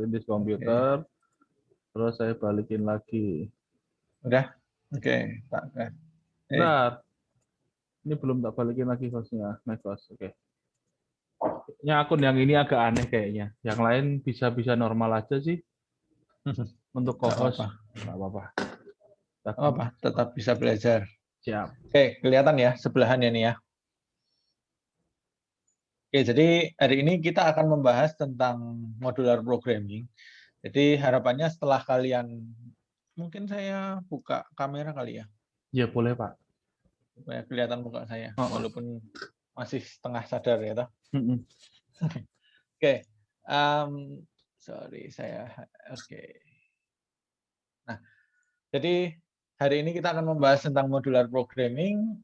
in this computer, terus saya balikin lagi. Udah? Oke, Pak. Bentar. Ini belum tak balikin lagi hostnya, MacOS. Oke. Ini akun yang ini agak aneh kayaknya. Yang lain bisa-bisa normal aja sih. Untuk co-host. Nggak apa-apa. Tetap bisa belajar. Siap. Oke, kelihatan ya sebelahannya nih ya. Oke, jadi hari ini kita akan membahas tentang modular programming. Jadi harapannya setelah kalian, mungkin saya buka kamera kali ya. Ya boleh Pak. Supaya kelihatan muka saya, walaupun masih setengah sadar ya toh. Oke, sorry saya. Oke. Nah, jadi hari ini kita akan membahas tentang modular programming.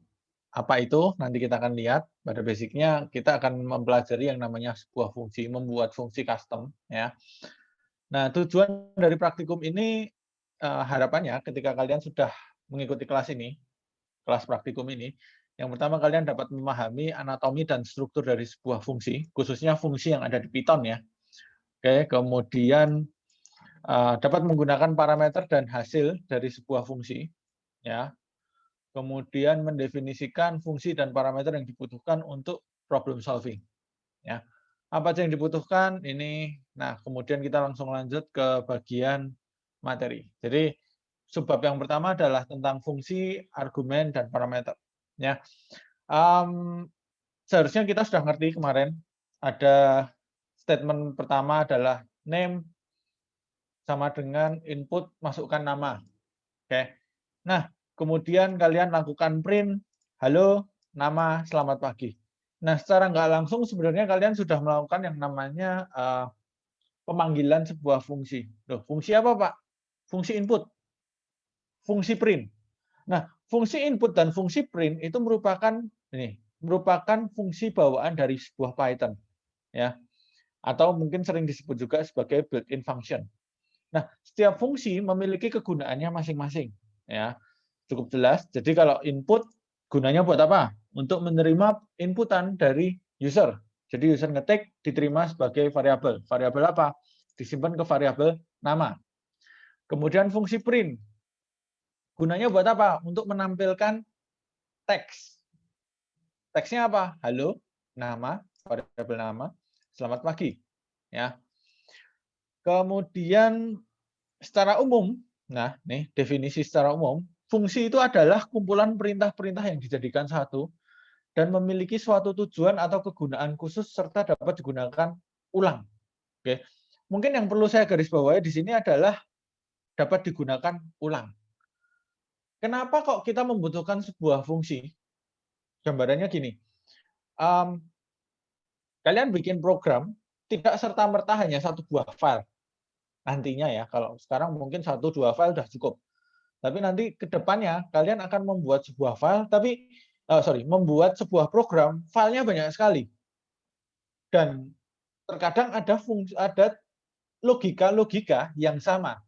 Apa itu? Nanti kita akan lihat. Pada basicnya kita akan mempelajari yang namanya sebuah fungsi, membuat fungsi custom. Ya. Nah, tujuan dari praktikum ini harapannya ketika kalian sudah mengikuti kelas ini, kelas praktikum ini, yang pertama kalian dapat memahami anatomi dan struktur dari sebuah fungsi, khususnya fungsi yang ada di Python ya. Oke, kemudian dapat menggunakan parameter dan hasil dari sebuah fungsi, ya. Kemudian mendefinisikan fungsi dan parameter yang dibutuhkan untuk problem solving, ya. Apa saja yang dibutuhkan ini. Nah, kemudian kita langsung lanjut ke bagian materi. Jadi subbab yang pertama adalah tentang fungsi, argumen, dan parameter. Ya, seharusnya kita sudah ngerti kemarin. Ada statement pertama adalah name sama dengan input masukkan nama. Oke. Nah, kemudian kalian lakukan print, halo, nama, selamat pagi. Nah, secara nggak langsung sebenarnya kalian sudah melakukan yang namanya pemanggilan sebuah fungsi. Loh, fungsi apa, Pak? Fungsi input. Fungsi print. Nah, fungsi input dan fungsi print itu merupakan fungsi bawaan dari sebuah Python, ya. Atau mungkin sering disebut juga sebagai built-in function. Nah, setiap fungsi memiliki kegunaannya masing-masing, ya. Cukup jelas. Jadi kalau input gunanya buat apa? Untuk menerima inputan dari user. Jadi user ngetik diterima sebagai variabel. Variabel apa? Disimpan ke variabel nama. Kemudian fungsi print. Gunanya buat apa? Untuk menampilkan teks. Teksnya apa? Halo, nama, variabel nama, selamat pagi. Ya. Kemudian secara umum, nah nih definisi secara umum, fungsi itu adalah kumpulan perintah-perintah yang dijadikan satu dan memiliki suatu tujuan atau kegunaan khusus serta dapat digunakan ulang. Oke. Mungkin yang perlu saya garis bawahi di sini adalah dapat digunakan ulang. Kenapa kok kita membutuhkan sebuah fungsi? Gambarannya gini. Kalian bikin program tidak serta-merta hanya satu buah file. Nantinya ya, kalau sekarang mungkin 1-2 file sudah cukup. Tapi nanti ke depannya kalian akan membuat sebuah file, membuat sebuah program, filenya banyak sekali. Dan terkadang ada logika-logika yang sama.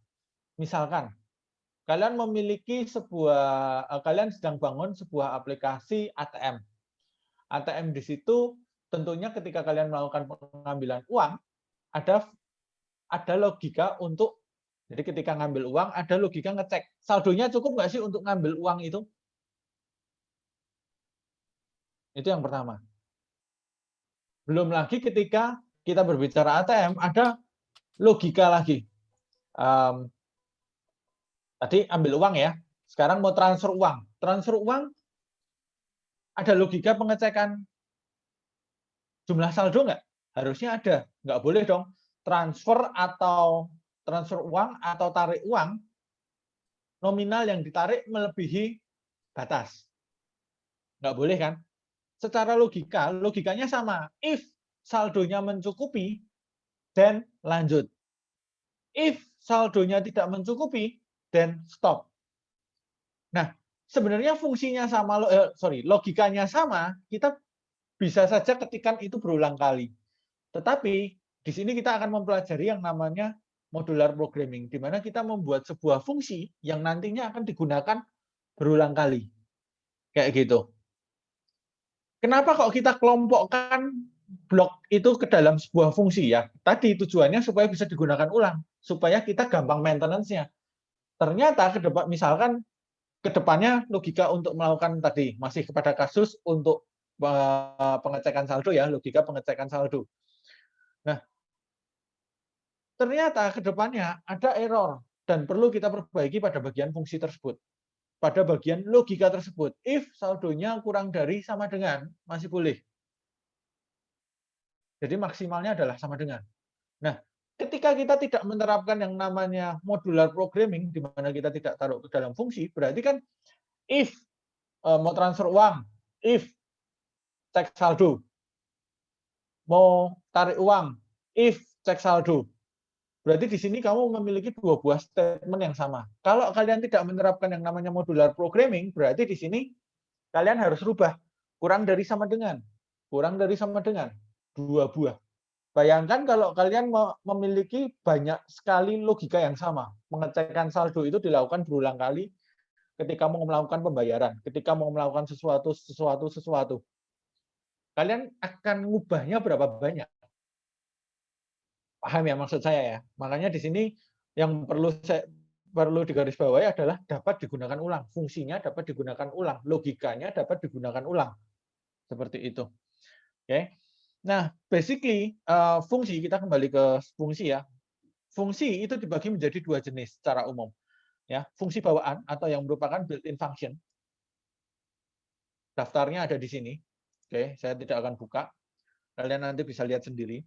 Misalkan kalian kalian sedang bangun sebuah aplikasi ATM. ATM di situ tentunya ketika kalian melakukan pengambilan uang ada logika untuk, jadi ketika ngambil uang ada logika ngecek saldonya cukup nggak sih untuk ngambil uang itu. Itu yang pertama. Belum lagi ketika kita berbicara ATM ada logika lagi. Tadi ambil uang ya, sekarang mau transfer uang. Transfer uang ada logika pengecekan jumlah saldo nggak? Harusnya ada. Nggak boleh dong transfer uang atau tarik uang nominal yang ditarik melebihi batas. Nggak boleh kan? Secara logikanya sama. If saldonya mencukupi, then lanjut. If saldonya tidak mencukupi, then stop. Nah, sebenarnya fungsinya sama, logikanya sama, kita bisa saja ketikan itu berulang kali. Tetapi di sini kita akan mempelajari yang namanya modular programming, di mana kita membuat sebuah fungsi yang nantinya akan digunakan berulang kali. Kayak gitu. Kenapa kok kita kelompokkan blok itu ke dalam sebuah fungsi ya. Tadi tujuannya supaya bisa digunakan ulang, supaya kita gampang maintenance-nya. Ternyata ke depan, misalkan ke depannya logika untuk melakukan tadi masih kepada kasus untuk pengecekan saldo ya, logika pengecekan saldo. Nah, ternyata ke depannya ada error dan perlu kita perbaiki pada bagian fungsi tersebut. Pada bagian logika tersebut, if saldonya kurang dari sama dengan, masih boleh. Jadi maksimalnya adalah sama dengan. Nah, ketika kita tidak menerapkan yang namanya modular programming, di mana kita tidak taruh ke dalam fungsi, berarti kan if mau transfer uang, if cek saldo, mau tarik uang, if cek saldo. Berarti di sini kamu memiliki dua buah statement yang sama. Kalau kalian tidak menerapkan yang namanya modular programming, berarti di sini kalian harus rubah. Kurang dari sama dengan. Kurang dari sama dengan. Dua buah. Bayangkan kalau kalian memiliki banyak sekali logika yang sama. Pengecekan saldo itu dilakukan berulang kali ketika mau melakukan pembayaran, ketika mau melakukan sesuatu. Kalian akan ngubahnya berapa banyak? Paham ya maksud saya ya? Makanya di sini yang perlu digarisbawahi adalah dapat digunakan ulang. Fungsinya dapat digunakan ulang. Logikanya dapat digunakan ulang. Seperti itu. Oke. Nah, basically fungsi, kita kembali ke fungsi ya. Fungsi itu dibagi menjadi dua jenis secara umum. Ya, fungsi bawaan atau yang merupakan built-in function. Daftarnya ada di sini. Oke, saya tidak akan buka. Kalian nanti bisa lihat sendiri.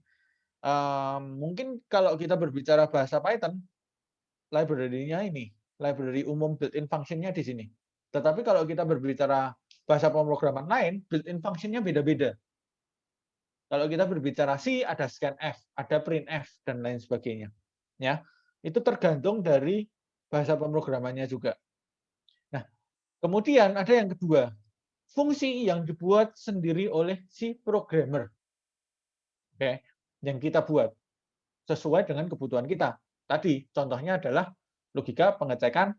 Mungkin kalau kita berbicara bahasa Python, library-nya ini, library umum built-in function-nya di sini. Tetapi kalau kita berbicara bahasa pemrograman lain, built-in function-nya beda-beda. Kalau kita berbicara C, ada scanf, ada printf, dan lain sebagainya. Ya, itu tergantung dari bahasa pemrogramannya juga. Nah, kemudian ada yang kedua, fungsi yang dibuat sendiri oleh si programmer. Oke, yang kita buat sesuai dengan kebutuhan kita. Tadi contohnya adalah logika pengecekan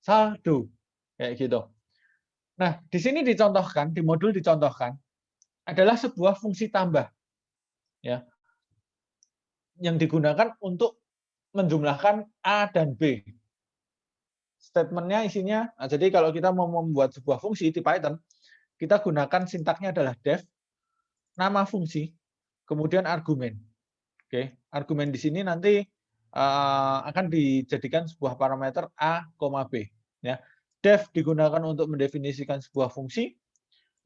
saldo. Kayak gitu. Nah, di sini dicontohkan, di modul dicontohkan adalah sebuah fungsi tambah ya yang digunakan untuk menjumlahkan A dan B. Statementnya isinya, nah, jadi kalau kita mau membuat sebuah fungsi di Python, kita gunakan sintaknya adalah def, nama fungsi, kemudian argumen. Oke, argumen di sini nanti akan dijadikan sebuah parameter A, B. Ya, def digunakan untuk mendefinisikan sebuah fungsi,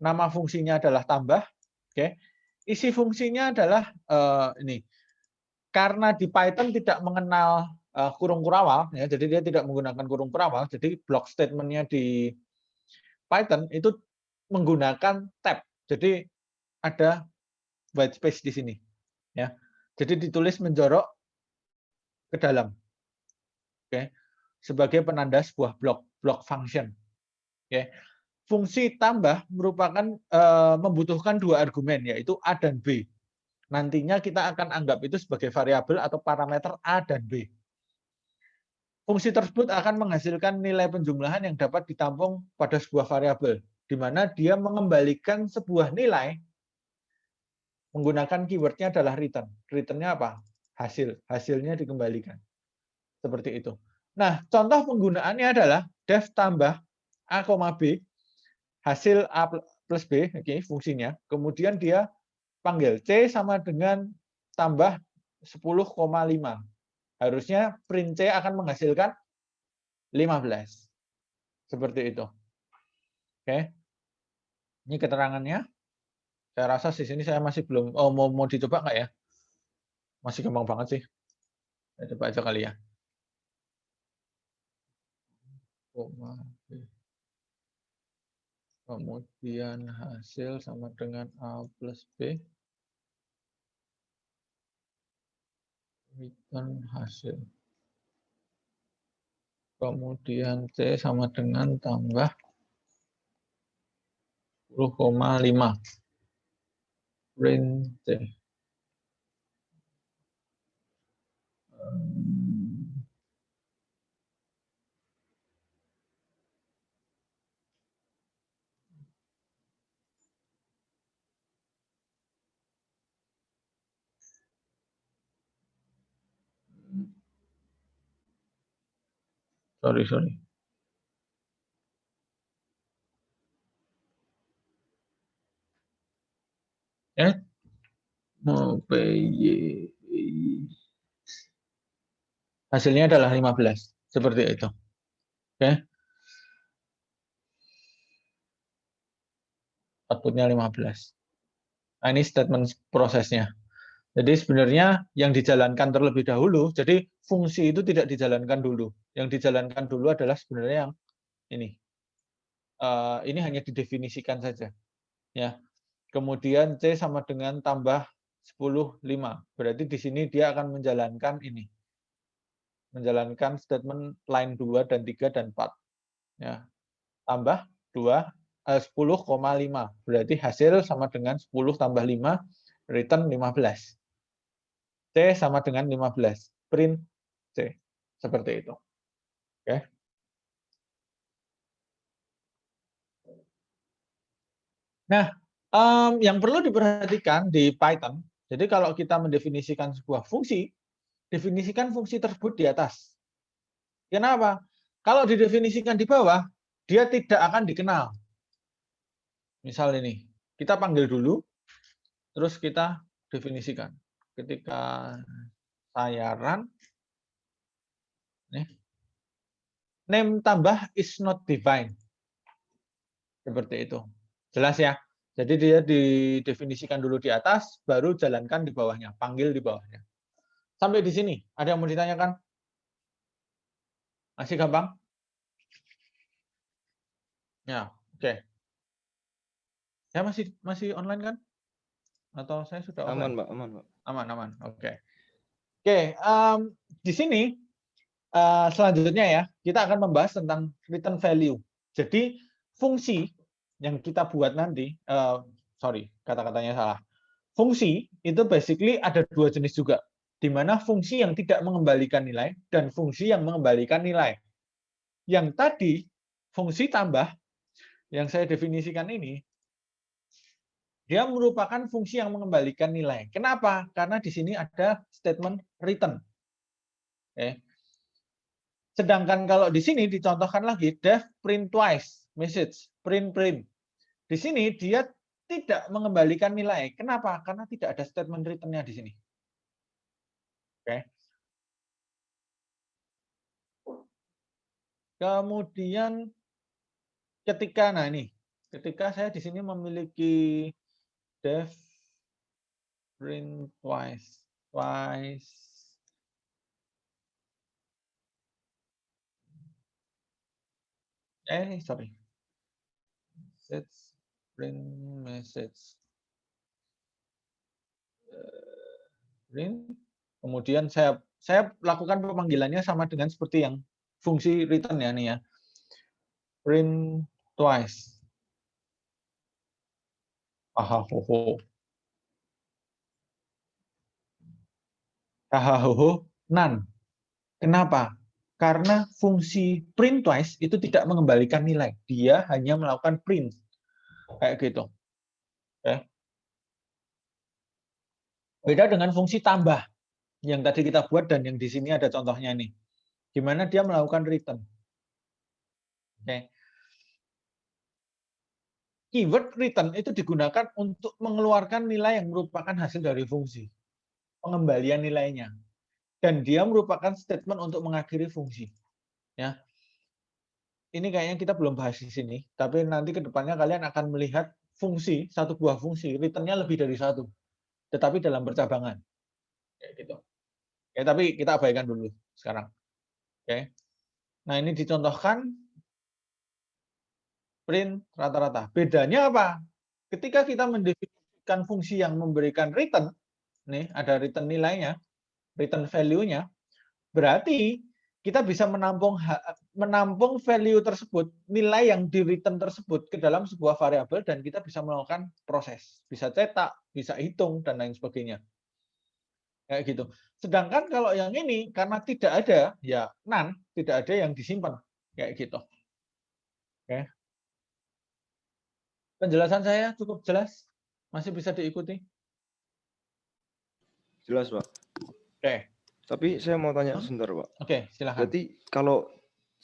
nama fungsinya adalah tambah. Oke, isi fungsinya adalah ini. Karena di Python tidak mengenal kurung kurawal, ya, jadi dia tidak menggunakan kurung kurawal. Jadi block statementnya di Python itu menggunakan tab. Jadi ada white space di sini, ya. Jadi ditulis menjorok ke dalam, oke, sebagai penanda sebuah block function. Oke. Fungsi tambah merupakan membutuhkan dua argumen, yaitu A dan B. Nantinya kita akan anggap itu sebagai variabel atau parameter A dan B. Fungsi tersebut akan menghasilkan nilai penjumlahan yang dapat ditampung pada sebuah variabel, di mana dia mengembalikan sebuah nilai menggunakan keywordnya adalah return. Return-nya apa? Hasil. Hasilnya dikembalikan. Seperti itu. Nah, contoh penggunaannya adalah def tambah A, B, hasil A plus B, oke, fungsinya. Kemudian dia panggil C sama dengan tambah 10,5. Harusnya print C akan menghasilkan 15. Seperti itu. Oke. Ini keterangannya. Saya rasa di sini saya masih belum, mau dicoba nggak ya? Masih gampang banget sih. Saya coba aja kali ya. Kemudian hasil sama dengan A plus B. Return hasil. Kemudian C sama dengan tambah 10,5. Print C. Sorry. Mau PY. Hasilnya adalah 15. Seperti itu. Oke. Outputnya 15. Nah, ini statement prosesnya. Jadi sebenarnya yang dijalankan terlebih dahulu, jadi fungsi itu tidak dijalankan dulu. Yang dijalankan dulu adalah sebenarnya yang ini. Ini hanya didefinisikan saja. Ya. Kemudian C sama dengan tambah 10, 5. Berarti di sini dia akan menjalankan ini. Menjalankan statement line 2 dan 3 dan 4. Ya. Tambah 10,5. Berarti hasil sama dengan 10 tambah 5, return 15. C sama dengan 15. Print C. Seperti itu. Oke. Nah, yang perlu diperhatikan di Python, jadi kalau kita mendefinisikan sebuah fungsi, definisikan fungsi tersebut di atas. Kenapa? Kalau didefinisikan di bawah, dia tidak akan dikenal. Misal ini, kita panggil dulu, terus kita definisikan. Ketika saya run, name tambah is not defined. Seperti itu. Jelas ya? Jadi dia didefinisikan dulu di atas, baru jalankan di bawahnya, panggil di bawahnya. Sampai di sini, ada yang mau ditanyakan? Masih gampang? Ya, oke. Saya masih online kan? Atau saya sudah offline? Aman, Pak. Aman, Pak. Aman. Oke. Di sini selanjutnya ya, kita akan membahas tentang return value. Jadi fungsi yang kita buat nanti, kata-katanya salah. Fungsi itu basically ada dua jenis juga, di mana fungsi yang tidak mengembalikan nilai dan fungsi yang mengembalikan nilai. Yang tadi fungsi tambah yang saya definisikan ini, dia merupakan fungsi yang mengembalikan nilai. Kenapa? Karena di sini ada statement return. Sedangkan kalau di sini dicontohkan lagi def print twice message, print. Di sini dia tidak mengembalikan nilai. Kenapa? Karena tidak ada statement return-nya di sini. Oke. Kemudian ketika saya di sini memiliki def print twice. Print message. Print. Kemudian saya lakukan pemanggilannya sama dengan seperti yang fungsi return ya nih ya. Print twice. None. Kenapa? Karena fungsi print twice itu tidak mengembalikan nilai. Dia hanya melakukan print. Kayak gitu. Oke. Beda dengan fungsi tambah yang tadi kita buat dan yang di sini ada contohnya nih. Gimana dia melakukan return. Oke. Keyword return itu digunakan untuk mengeluarkan nilai yang merupakan hasil dari fungsi. Pengembalian nilainya. Dan dia merupakan statement untuk mengakhiri fungsi. Ya. Ini kayaknya kita belum bahas di sini, tapi nanti ke depannya kalian akan melihat fungsi, satu buah fungsi, return-nya lebih dari satu. Tetapi dalam bercabangan. Kayak gitu. Oke, tapi kita abaikan dulu sekarang. Oke. Nah, ini dicontohkan print rata-rata. Bedanya apa? Ketika kita mendefinisikan fungsi yang memberikan return, nih ada return nilainya, return value-nya, berarti kita bisa menampung value tersebut, nilai yang di return tersebut ke dalam sebuah variabel dan kita bisa melakukan proses, bisa cetak, bisa hitung dan lain sebagainya. Kayak gitu. Sedangkan kalau yang ini karena tidak ada, ya none, tidak ada yang disimpan. Kayak gitu. Oke. Penjelasan saya cukup jelas? Masih bisa diikuti? Jelas, Pak. Oke. Tapi saya mau tanya sebentar, Pak. Oke, silakan. Berarti kalau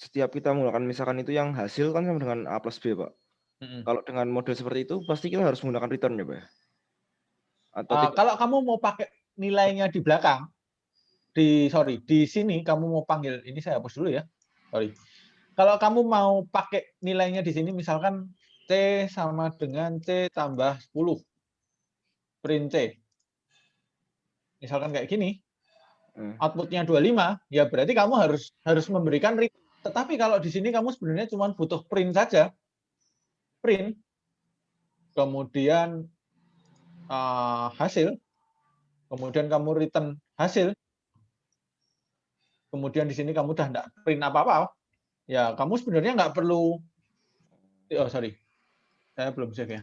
setiap kita menggunakan misalkan itu yang hasil kan sama dengan A plus B, Pak. Kalau dengan model seperti itu pasti kita harus menggunakan return ya, Pak ya? Atau tidak? Kalau kamu mau pakai nilainya di belakang, di sini kamu mau panggil, ini saya hapus dulu ya. Sorry. Kalau kamu mau pakai nilainya di sini, misalkan C sama dengan C tambah 10. Print C. Misalkan kayak gini, outputnya 25, ya berarti kamu harus memberikan return. Tetapi kalau di sini kamu sebenarnya cuma butuh print saja. Print. Kemudian hasil. Kemudian kamu return hasil. Kemudian di sini kamu udah enggak print apa-apa. Ya, kamu sebenarnya nggak perlu, sorry, saya belum save ya.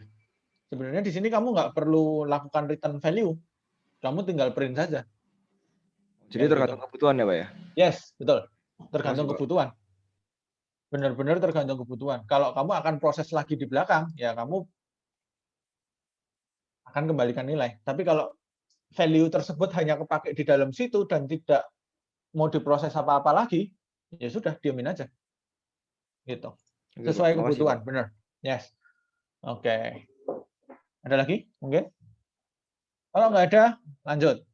Sebenarnya di sini kamu nggak perlu lakukan return value, kamu tinggal print saja. Jadi tergantung kebutuhan ya, Pak ya? Yes, betul. Tergantung Masih, Pak. kebutuhan. Benar-benar tergantung kebutuhan. Kalau kamu akan proses lagi di belakang, ya kamu akan kembalikan nilai. Tapi kalau value tersebut hanya kepakai di dalam situ dan tidak mau diproses apa-apa lagi, ya sudah, diamin aja. Gitu. Oke, Pak. Sesuai Makasih, kebutuhan, Pak. benar. Yes. Oke. Ada lagi? Mungkin? Kalau nggak ada, lanjut.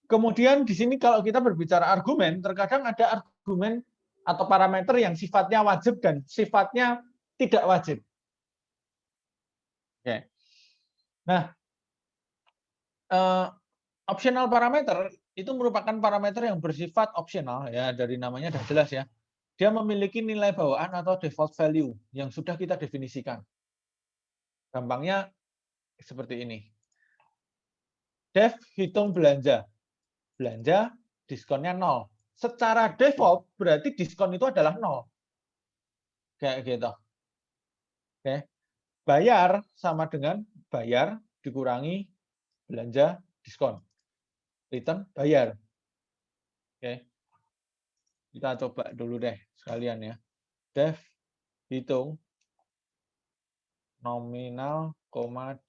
Kemudian di sini kalau kita berbicara argumen, terkadang ada argumen atau parameter yang sifatnya wajib dan sifatnya tidak wajib. Oke. Nah, optional parameter itu merupakan parameter yang bersifat optional, ya, dari namanya sudah jelas ya. Dia memiliki nilai bawaan atau default value yang sudah kita definisikan. Gampangnya seperti ini. Dev hitung belanja. Belanja diskonnya 0. Secara default berarti diskon itu adalah 0. Kayak gitu. Oke. Bayar sama dengan bayar dikurangi belanja diskon. Return bayar. Oke. Kita coba dulu deh sekalian ya. Dev hitung nominal,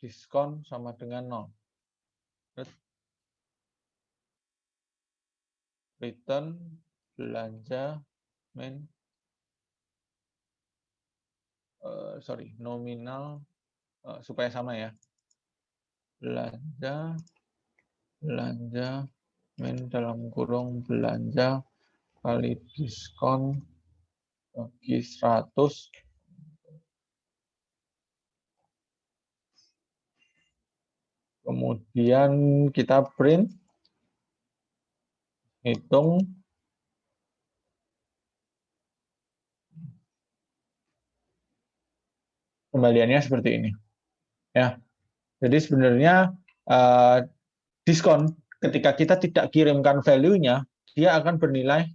diskon sama dengan 0. Return belanja nominal supaya sama ya. Belanja dalam kurung belanja kali diskon bagi 100. Kemudian kita print, hitung kembaliannya seperti ini. Ya. Jadi sebenarnya diskon ketika kita tidak kirimkan value-nya, dia akan bernilai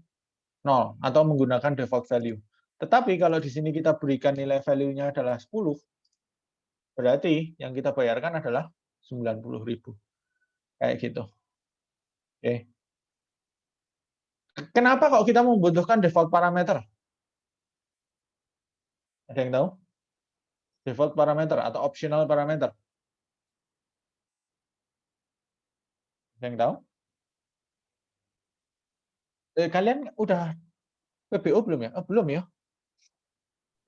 0 atau menggunakan default value. Tetapi kalau di sini kita berikan nilai value-nya adalah 10, berarti yang kita bayarkan adalah 90.000. Kayak gitu. Oke. Kenapa kok kita membutuhkan default parameter? Ada yang tahu? Default parameter atau optional parameter? Ada yang tahu? Kalian udah PBO belum ya? Belum ya?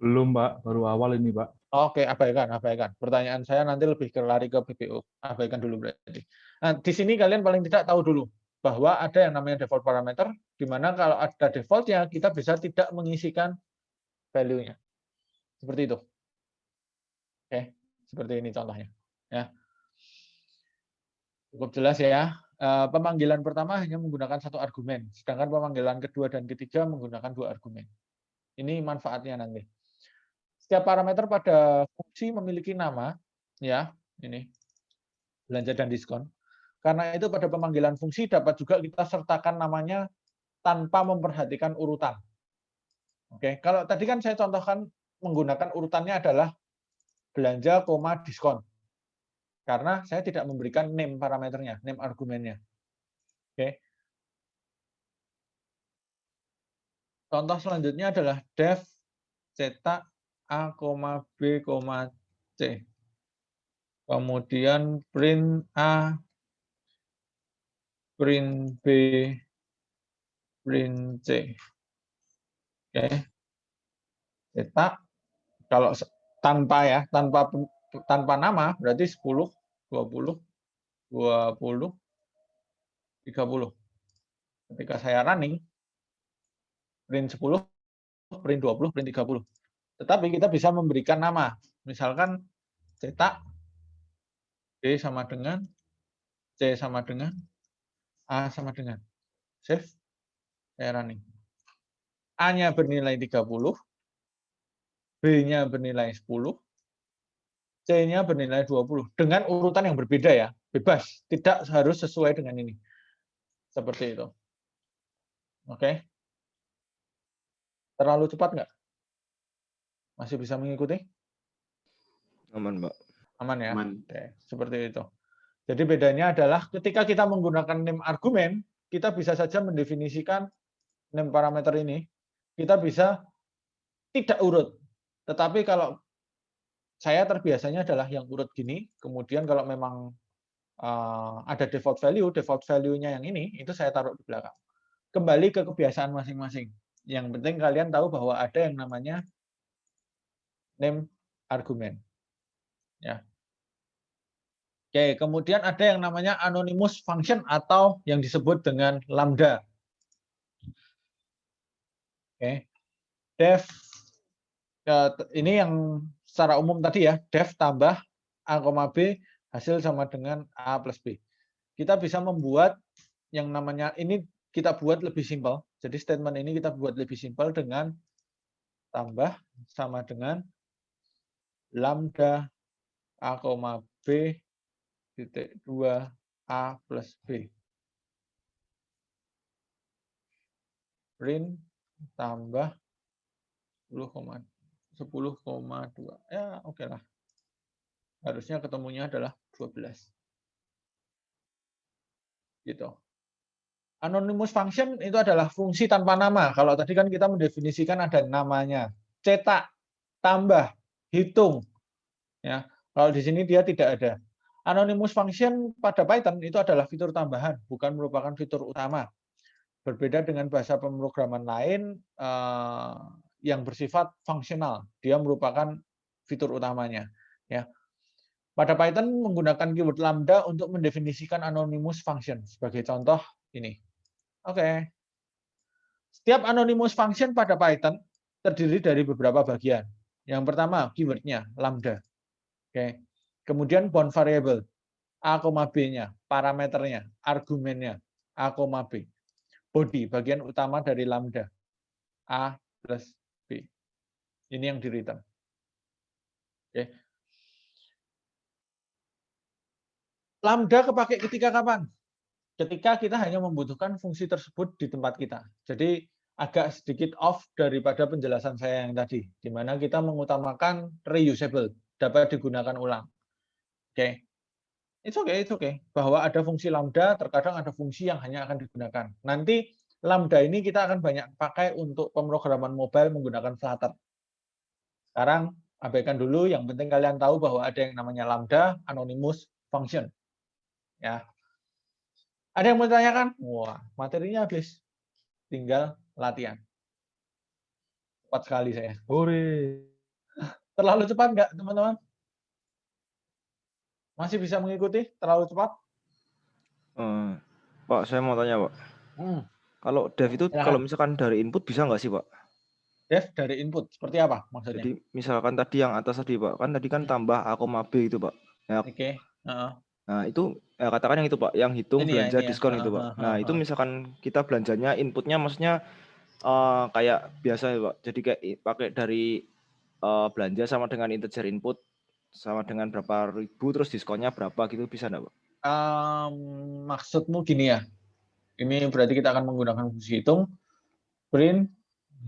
Belum, Pak. Baru awal ini, Pak. Oke, abaikan. Pertanyaan saya nanti lebih lari ke PBO. Abaikan dulu berarti. Nah, di sini kalian paling tidak tahu dulu bahwa ada yang namanya default parameter, di mana kalau ada default-nya, kita bisa tidak mengisikan value-nya. Seperti itu. Oke, seperti ini contohnya. Ya. Cukup jelas ya. Pemanggilan pertama hanya menggunakan satu argumen, sedangkan pemanggilan kedua dan ketiga menggunakan 2 argumen. Ini manfaatnya nanti. Setiap parameter pada fungsi memiliki nama, ya, ini belanja dan diskon. Karena itu pada pemanggilan fungsi dapat juga kita sertakan namanya tanpa memperhatikan urutan. Oke, kalau tadi kan saya contohkan menggunakan urutannya adalah belanja, diskon. Karena saya tidak memberikan name parameternya, name argumennya. Oke. Contoh selanjutnya adalah dev cetak A, B, C. Kemudian print A, print B, print C. Oke. Cetak. Kalau tanpa ya, tanpa nama berarti 10, 20, 20, 30. Ketika saya running, print 10, print 20, print 30. Tetapi kita bisa memberikan nama. Misalkan cetak D sama dengan, C sama dengan, A sama dengan. Save, saya running. A-nya bernilai 30, B-nya bernilai 10, C-nya bernilai 20. Dengan urutan yang berbeda ya, bebas. Tidak harus sesuai dengan ini. Seperti itu. Oke. Terlalu cepat nggak? Masih bisa mengikuti? Aman, Mbak. Aman ya? Aman. Oke, seperti itu. Jadi bedanya adalah ketika kita menggunakan name argumen, kita bisa saja mendefinisikan name parameter ini, kita bisa tidak urut. Tetapi kalau saya terbiasanya adalah yang urut gini, kemudian kalau memang ada default value-nya yang ini, itu saya taruh di belakang. Kembali ke kebiasaan masing-masing. Yang penting kalian tahu bahwa ada yang namanya name argumen. Ya. Oke, kemudian ada yang namanya anonymous function atau yang disebut dengan lambda. Oke. Def ini yang secara umum tadi ya, def tambah A, B hasil sama dengan A plus B. Kita bisa membuat yang namanya, ini kita buat lebih simpel. Jadi statement ini kita buat lebih simpel dengan tambah sama dengan lambda A, B titik 2 A plus B. Print tambah 10,2. Ya, oke lah. Harusnya ketemunya adalah 12. Gitu. Anonymous function itu adalah fungsi tanpa nama. Kalau tadi kan kita mendefinisikan ada namanya. Cetak, tambah, hitung. Ya, kalau di sini dia tidak ada. Anonymous function pada Python itu adalah fitur tambahan, bukan merupakan fitur utama. Berbeda dengan bahasa pemrograman lain yang bersifat fungsional, dia merupakan fitur utamanya. Ya. Pada Python menggunakan keyword lambda untuk mendefinisikan anonymous function. Sebagai contoh ini. Oke. Setiap anonymous function pada Python terdiri dari beberapa bagian. Yang pertama keywordnya lambda. Oke. Kemudian bound variable A, B-nya, parameternya, argumennya A, B. Body, bagian utama dari lambda. A plus B. Ini yang di return. Oke. Lambda kepake ketika kapan? Ketika kita hanya membutuhkan fungsi tersebut di tempat kita. Jadi agak sedikit off daripada penjelasan saya yang tadi, di mana kita mengutamakan reusable, dapat digunakan ulang. Oke. It's okay. Bahwa ada fungsi lambda, terkadang ada fungsi yang hanya akan digunakan. Nanti lambda ini kita akan banyak pakai untuk pemrograman mobile menggunakan Flutter. Sekarang abaikan dulu, yang penting kalian tahu bahwa ada yang namanya lambda, anonymous function. Ya. Ada yang mau ditanyakan? Wah, materinya habis. Tinggal latihan. Cepat sekali saya. Hore. Terlalu cepat nggak, teman-teman? Masih bisa mengikuti? Terlalu cepat? Pak, saya mau tanya, Pak. Kalau dev itu Silakan. kalau misalkan dari input bisa nggak sih, Pak? Dev dari input, seperti apa maksudnya? Jadi misalkan tadi yang atas tadi, Pak, kan tadi kan tambah A, B itu, Pak. Ya, Oke. nah itu katakan yang itu, Pak, yang hitung Ini ya, belanja ini ya. diskon itu, Pak. Nah itu misalkan kita belanjanya inputnya maksudnya kayak biasa, Pak. Jadi kayak pakai dari belanja sama dengan integer input sama dengan berapa ribu terus diskonnya berapa gitu, bisa nggak, Pak? Maksudmu gini ya? Ini berarti kita akan menggunakan fungsi hitung, print,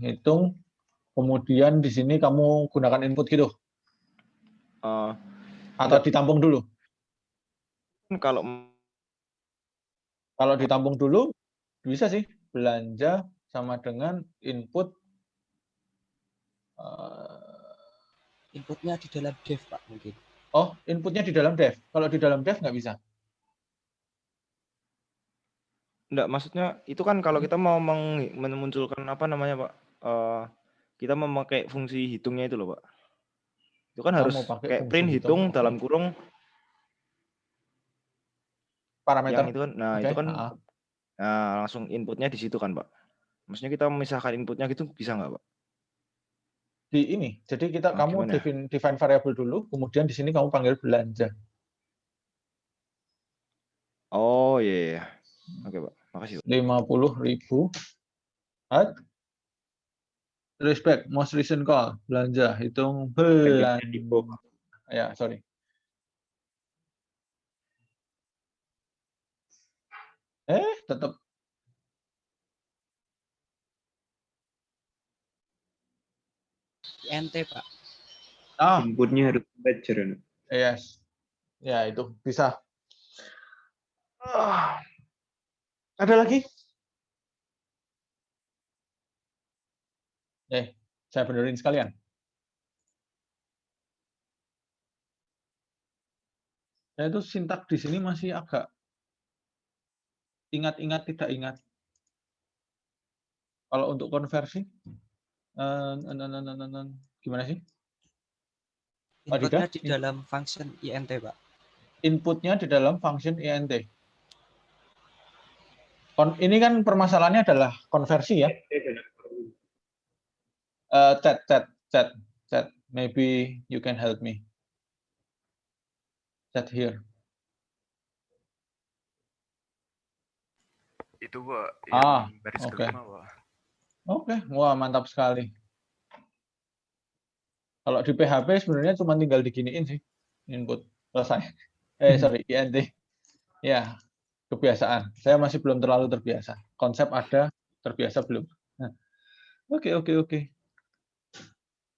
hitung, kemudian di sini kamu gunakan input gitu? Atau ditampung dulu? Kalau ditampung dulu, bisa sih. Belanja sama dengan input. Inputnya di dalam dev, Pak, mungkin. Oh, inputnya di dalam dev. Kalau di dalam dev nggak bisa. Enggak, maksudnya itu kan kalau kita mau memunculkan apa namanya, Pak? Kita memakai fungsi hitungnya itu loh, Pak. Itu kan Kamu harus mau pakai kayak fungsi print hitung, hitung oke. dalam kurung Parameter, yang itu kan. Nah, oke. itu kan langsung inputnya di situ kan, Pak. Maksudnya kita memisahkan inputnya gitu bisa nggak, Pak? Di ini, jadi kamu Gimana ya? define variabel dulu, kemudian di sini kamu panggil belanja. Oh iya, iya. Oke, Pak. Makasih, Pak. 50.000 at respect most recent call belanja, hitung belanja. Ya, sorry. Tetap INT, Pak. Inputnya harus ledger. yes. Ya, itu bisa. Ada lagi? Saya benerin sekalian. Ya, itu sintak di sini masih agak ingat-ingat tidak ingat. Kalau untuk konversi, gimana sih? Inputnya di dalam function INT, Pak. Inputnya di dalam function INT. Ini kan permasalahannya adalah konversi ya. Chat. Maybe you can help me. Chat here. Itu, Pak, yang baris kelima, Pak. Oke, wah mantap sekali. Kalau di PHP sebenarnya cuma tinggal diginiin sih, input selesai. INT. Ya, kebiasaan. Saya masih belum terlalu terbiasa. Konsep ada, terbiasa belum. Nah, oke.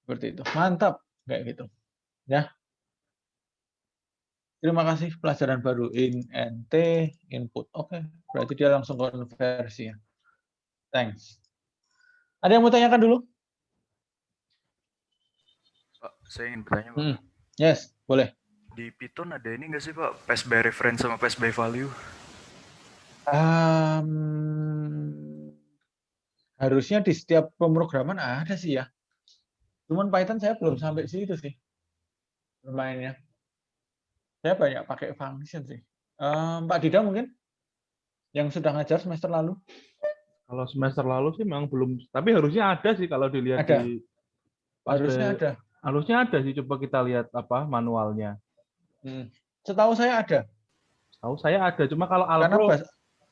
Seperti itu. Mantap, kayak gitu. Ya. Terima kasih pelajaran baru INT input. Oke, berarti dia langsung konversi ya. Thanks. Ada yang mau tanyakan dulu? Pak, saya ingin bertanya, Pak. Yes, boleh. Di Python ada ini nggak sih, Pak? Pass by reference sama pass by value? Harusnya di setiap pemrograman ada sih ya. Cuman Python saya belum sampai situ sih bermainnya. Saya banyak pakai function sih. Pak Dida mungkin yang sudah ngajar semester lalu? Kalau semester lalu sih memang belum, tapi harusnya ada sih kalau dilihat Ada. di Harusnya ada. Harusnya ada sih, coba kita lihat apa manualnya. Setahu saya ada. Setahu saya ada, cuma kalau Alpro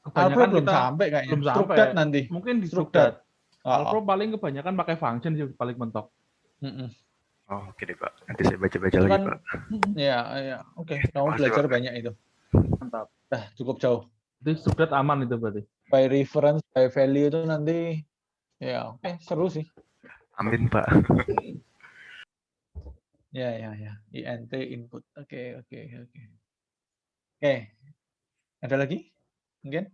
kebanyakan belum kita sampai kayaknya. belum sampai. Strukdat nanti. Mungkin di strukdat. Alpro paling kebanyakan pakai function sih paling mentok. Oh, oke deh, Pak. Nanti saya baca-baca lagi, Pak. Iya. Oke. Kamu belajar banyak itu. Mantap. Cukup jauh. Jadi strukdat aman itu berarti. By reference, by value itu nanti ya oke, seru sih. Amin, Pak. Ya. INT input. Oke. Ada lagi? Mungkin?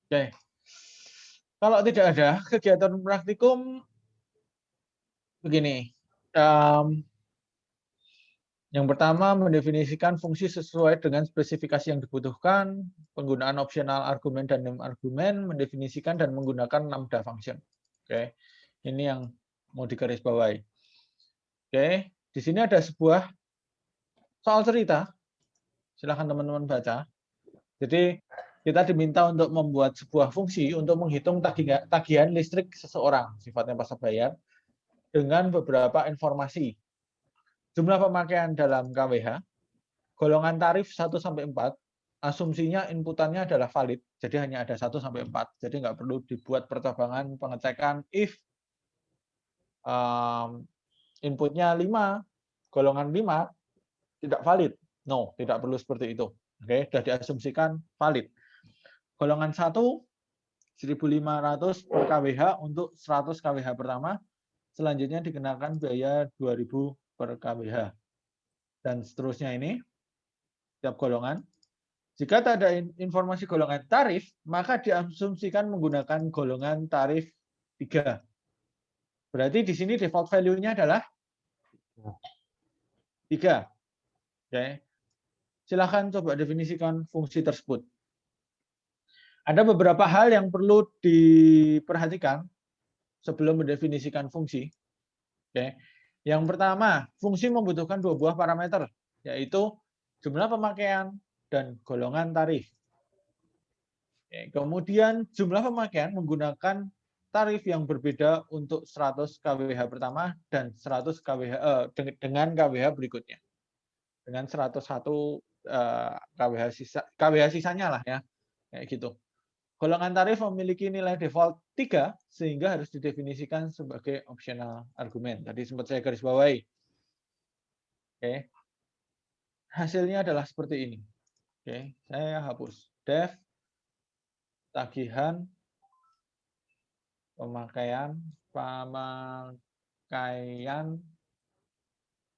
Oke. Kalau tidak ada kegiatan praktikum begini. Yang pertama, mendefinisikan fungsi sesuai dengan spesifikasi yang dibutuhkan, penggunaan opsional argumen dan name argumen, mendefinisikan dan menggunakan lambda function. Oke, ini yang mau digarisbawahi. Oke, di sini ada sebuah soal cerita. Silahkan teman-teman baca. Jadi, kita diminta untuk membuat sebuah fungsi untuk menghitung tagihan listrik seseorang, sifatnya pasca bayar, dengan beberapa informasi. Jumlah pemakaian dalam KWH, golongan tarif 1-4, asumsinya inputannya adalah valid, jadi hanya ada 1-4. Jadi nggak perlu dibuat percobaan pengecekan if inputnya 5, golongan 5 tidak valid. No, tidak perlu seperti itu. Oke, sudah diasumsikan valid. Golongan 1, 1.500 per KWH untuk 100 KWH pertama, selanjutnya dikenakan biaya 2.000 per KWH. Dan seterusnya ini, setiap golongan. Jika tak ada informasi golongan tarif, maka diasumsikan menggunakan golongan tarif 3. Berarti di sini default value-nya adalah 3. Oke. Silakan coba definisikan fungsi tersebut. Ada beberapa hal yang perlu diperhatikan sebelum mendefinisikan fungsi. Oke. Yang pertama, fungsi membutuhkan dua buah parameter, yaitu jumlah pemakaian dan golongan tarif. Oke. Kemudian jumlah pemakaian menggunakan tarif yang berbeda untuk 100 kWh pertama dan 100 kWh dengan kWh berikutnya. Dengan 101 kWh sisanya lah ya. Kayak gitu. Golongan tarif memiliki nilai default 3 sehingga harus didefinisikan sebagai optional argumen. Tadi sempat saya garis bawahi. Oke. Hasilnya adalah seperti ini. Oke, saya hapus. Def tagihan pemakaian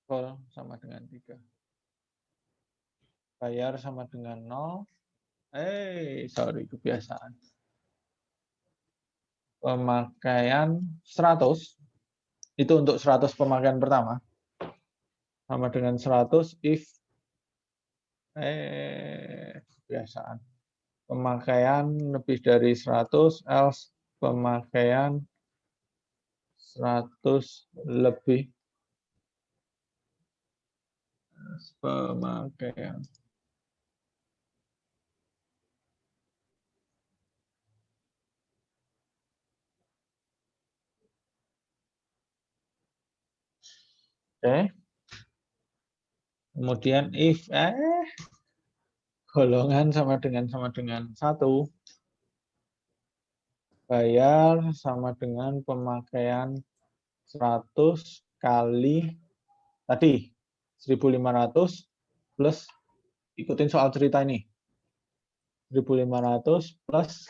call sama dengan 3. Bayar sama dengan 0. Sorry, kebiasaan. Pemakaian 100 itu untuk 100 pemakaian pertama sama dengan 100 if kebiasaan pemakaian lebih dari 100 else pemakaian 100 lebih pemakaian. Oke. Kemudian if golongan sama dengan 1, bayar sama dengan pemakaian 100 kali tadi 1.500 plus ikutin soal cerita ini 1.500 plus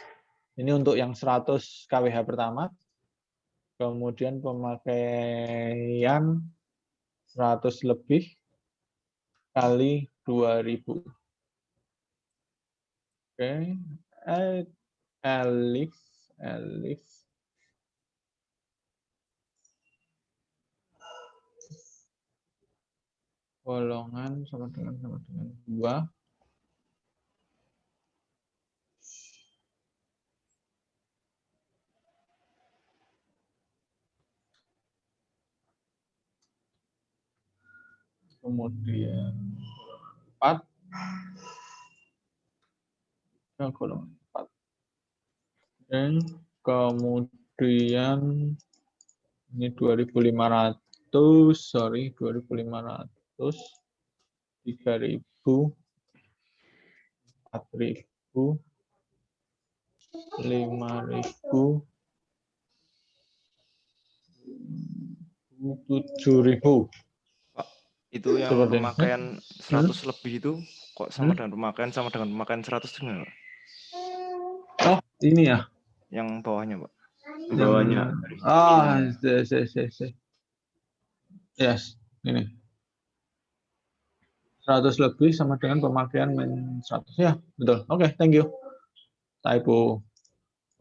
ini untuk yang 100 kWh pertama, kemudian pemakaian 100 lebih kali 2.000. Oke, elif golongan sama dengan 2 kemudian 4 golongan 4 dan kemudian ini 2.500 sorry 2.500 3.000 4.000 5.000 7.000. Pak, itu yang Seperti ini. pemakaian 100 lebih itu kok sama dengan pemakaian 100 dengan Pak? Oh, ini ya. Yang bawahnya, Pak. Bawahnya. Yes, ini. 100 lebih sama dengan pemakaian min 100. Ya, betul. Oke, thank you. Typo.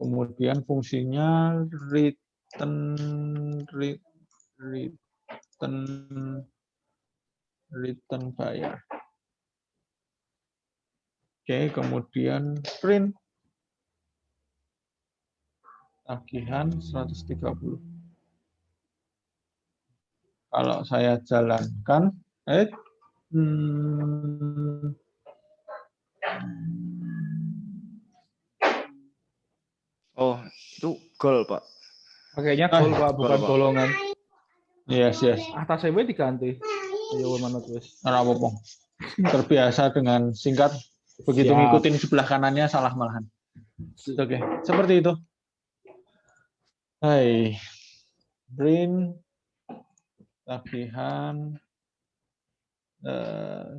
Kemudian fungsinya return bayar. Oke, kemudian print tagihan 130. Kalau saya jalankan, oh, itu goal, Pak. Pakainya goal, Pak, bukan Pak. golongan. Yes. Atas CW diganti. Ayo mana tuh? Ora apa-apa. Terbiasa dengan singkat, begitu Siap. ngikutin sebelah kanannya salah malahan. Oke, seperti itu. Hai. Print tagihan 80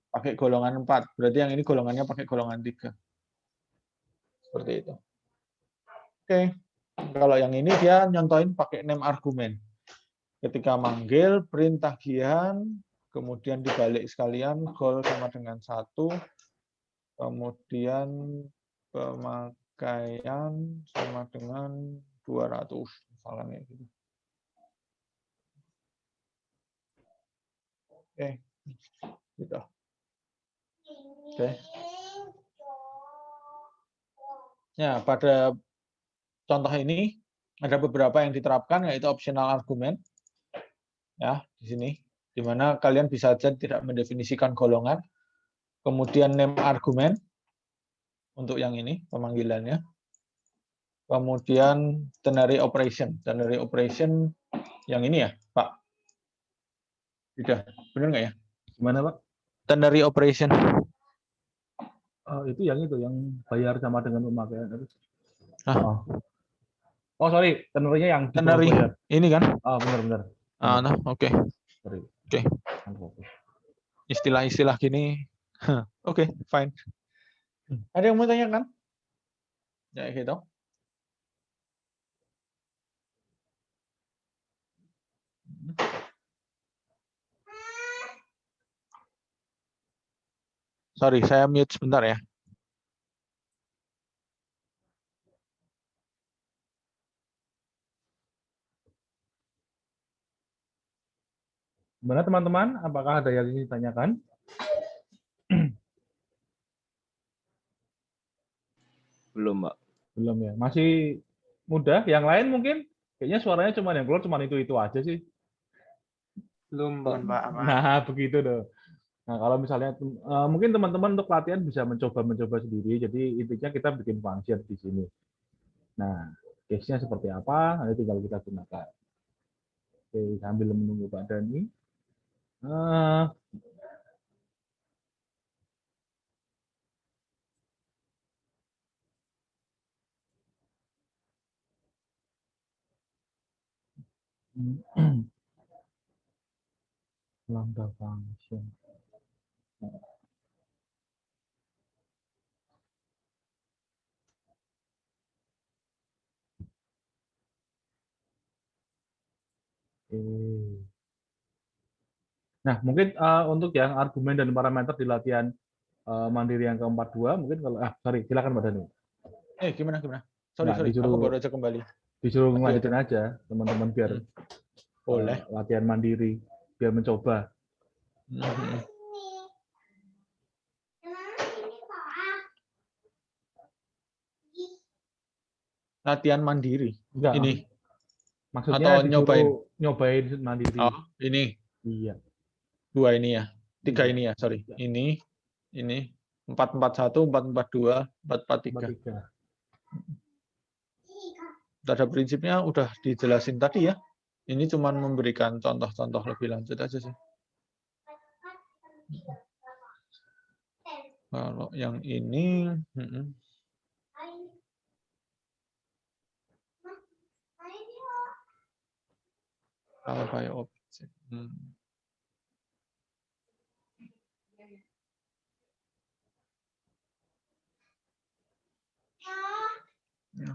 pakai golongan 4. Berarti yang ini golongannya pakai golongan 3. Seperti itu. Oke. Kalau yang ini dia nyontoin pakai name argumen. Ketika manggil print tagihan, kemudian dibalik sekalian goal sama dengan 1, kemudian pemakaian sama dengan 200 misalnya gitu. Oke. Gitu. Oke. Ya, pada contoh ini ada beberapa yang diterapkan, yaitu optional argument. Ya, di sini, di mana kalian bisa saja tidak mendefinisikan golongan. Kemudian name argument untuk yang ini pemanggilannya. Kemudian ternary operation. Ternary operation yang ini ya, Pak. Tidak, benar nggak ya? Gimana, Pak? Ternary operation. Itu yang bayar sama dengan pemakaian. Ah. Oh, sorry, tenornya yang Ternary bayar. ini kan? Benar. Nah, oke. Sorry. Oke. Istilah-istilah gini. Oke, fine. Ada yang mau tanyakan? Ya, gitu. Sorry, saya mute sebentar ya. Gimana teman-teman? Apakah ada yang ingin ditanyakan? Belum, Pak. Belum ya. Masih mudah. Yang lain mungkin kayaknya suaranya yang keluar cuma itu aja sih. Belum, Pak. Nah, begitu dong. Nah, kalau misalnya mungkin teman-teman untuk latihan bisa mencoba sendiri. Jadi intinya kita bikin function di sini. Nah, case-nya seperti apa? Nanti tinggal kita gunakan. Oke, sambil menunggu Pak Dani. Lambda function. Nah, mungkin untuk yang argumen dan parameter di latihan mandiri yang ke-42, mungkin kalau sorry, silakan Mbak Dani. Gimana? Sorry, aku baru aja kembali. Disuruh ngelanjutin aja, teman-teman, biar boleh latihan mandiri, biar mencoba. Latihan mandiri. Enggak, ini. Maksudnya atau nyobain mandiri. Oh, ini. Iya. 2 ini ya. 3 ini ya, sorry. Ini 441, 442, 443. Pada prinsipnya udah dijelasin tadi ya. Ini cuma memberikan contoh-contoh lebih lanjut aja sih. Kalau yang ini, kalau kayak objek. Ya,